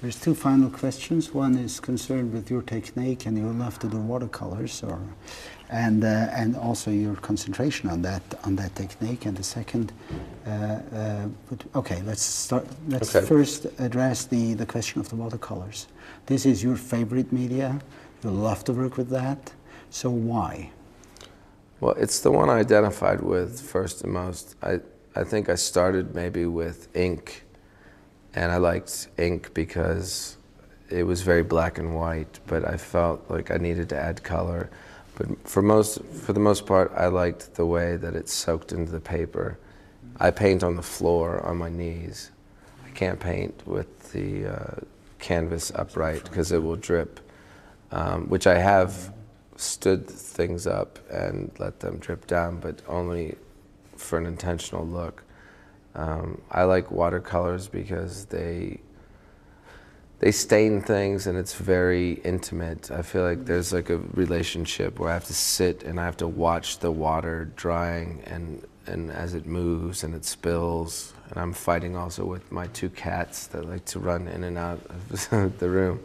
There's two final questions. One is concerned with your technique, and you love to do watercolors, and also your concentration on that technique. And the second, okay, let's start. Let's first address the question of the watercolors. This is your favorite media. You love to work with that. So why? Well, it's the one I identified with first and most. I think I started maybe with ink, and I liked ink because it was very black and white, but I felt like I needed to add color. But for the most part, I liked the way that it soaked into the paper. I paint on the floor, on my knees. I can't paint with the canvas upright because it will drip, which I have stood things up and let them drip down, but only for an intentional look. I like watercolors because they stain things and it's very intimate. I feel like there's like a relationship where I have to sit and I have to watch the water drying and as it moves and it spills. And I'm fighting also with my two cats that like to run in and out of the room.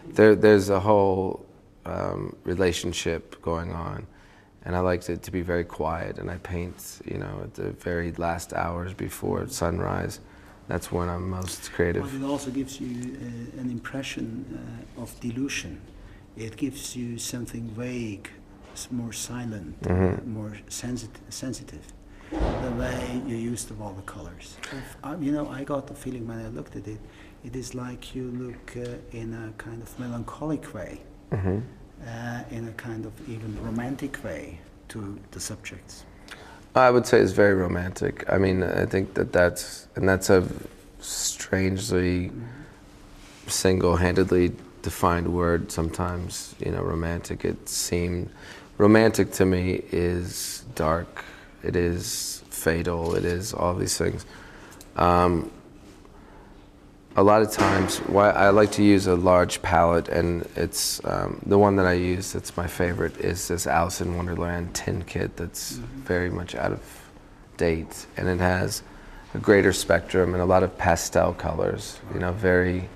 There's a whole relationship going on, and I like it to be very quiet, and I paint, you know, at the very last hours before sunrise. That's when I'm most creative. But it also gives you an impression of dilution. It gives you something vague, more silent, more sensitive. The way you use the watercolors. You know, I got the feeling when I looked at it, it is like you look in a kind of melancholic way, in a kind of even romantic way to the subjects. I would say it's very romantic. I mean, I think that's a strangely single-handedly defined word sometimes, you know, romantic. It seemed, romantic to me is dark, it is fatal, it is all these things. A lot of times, why I like to use a large palette, and it's the one that I use that's my favorite is this Alice in Wonderland tin kit that's very much out of date, and it has a greater spectrum and a lot of pastel colors, you know, very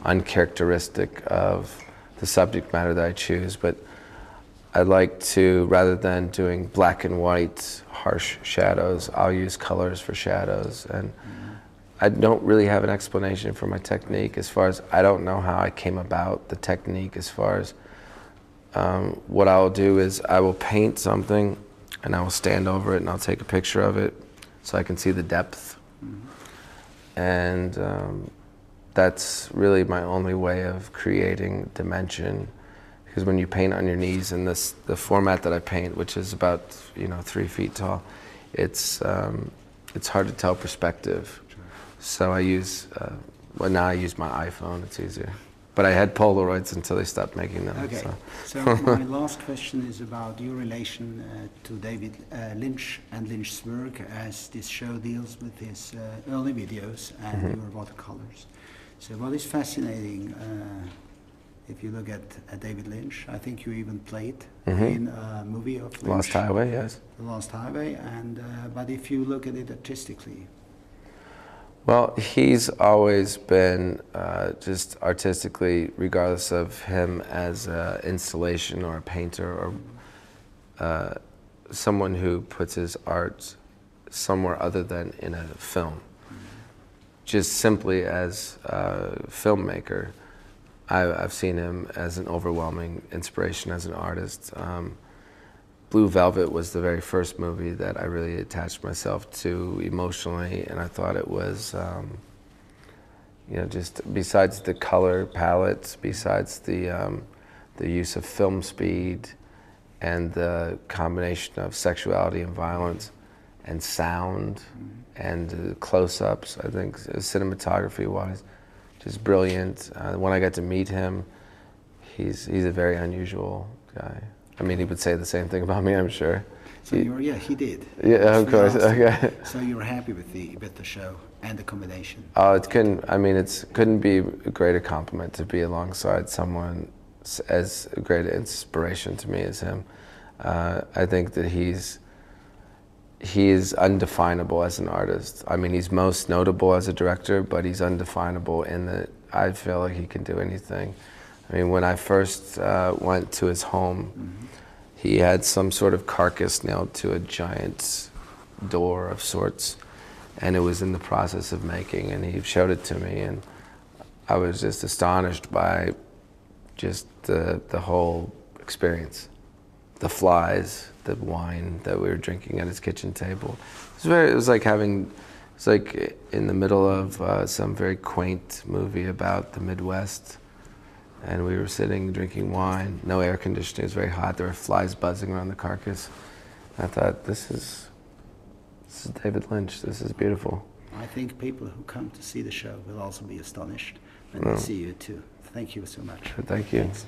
uncharacteristic of the subject matter that I choose. But I like to, rather than doing black and white harsh shadows, I'll use colors for shadows. And I don't really have an explanation for my technique as far as, I don't know how I came about the technique as far as, what I'll do is I will paint something and I will stand over it and I'll take a picture of it so I can see the depth. And that's really my only way of creating dimension, because when you paint on your knees in the format that I paint, which is about, you know, 3 feet tall, it's hard to tell perspective. So I use, well, now I use my iPhone, it's easier. But I had Polaroids until they stopped making them. Okay, so my last question is about your relation to David Lynch and Lynch's work, as this show deals with his early videos and your watercolors. So what is fascinating, if you look at David Lynch, I think you even played in a movie of Lynch. Lost Highway, yes. The Lost Highway, and but if you look at it artistically. Well, he's always been just artistically, regardless of him as an installation or a painter or someone who puts his art somewhere other than in a film. Just simply as a filmmaker, I've seen him as an overwhelming inspiration as an artist. Blue Velvet was the very first movie that I really attached myself to emotionally, and I thought it was, you know, just besides the color palettes, besides the use of film speed and the combination of sexuality and violence and sound and close-ups, I think cinematography-wise, just brilliant. When I got to meet him, he's a very unusual guy. I mean, he would say the same thing about me, I'm sure. So yeah, he did. Yeah, of course. Okay. So you're happy with the show and the combination? Oh, it couldn't be a greater compliment to be alongside someone as a great inspiration to me as him. I think that he is undefinable as an artist. I mean, he's most notable as a director, but he's undefinable in that I feel like he can do anything. I mean, when I first went to his home, he had some sort of carcass nailed to a giant door of sorts, and it was in the process of making, and he showed it to me, and I was just astonished by just the whole experience. The flies, the wine that we were drinking at his kitchen table. It was like in the middle of some very quaint movie about the Midwest, and we were sitting drinking wine, no air conditioning, it was very hot, there were flies buzzing around the carcass. I thought, this is David Lynch, this is beautiful. I think people who come to see the show will also be astonished when they see you too. Thank you so much. Thank you. Thanks.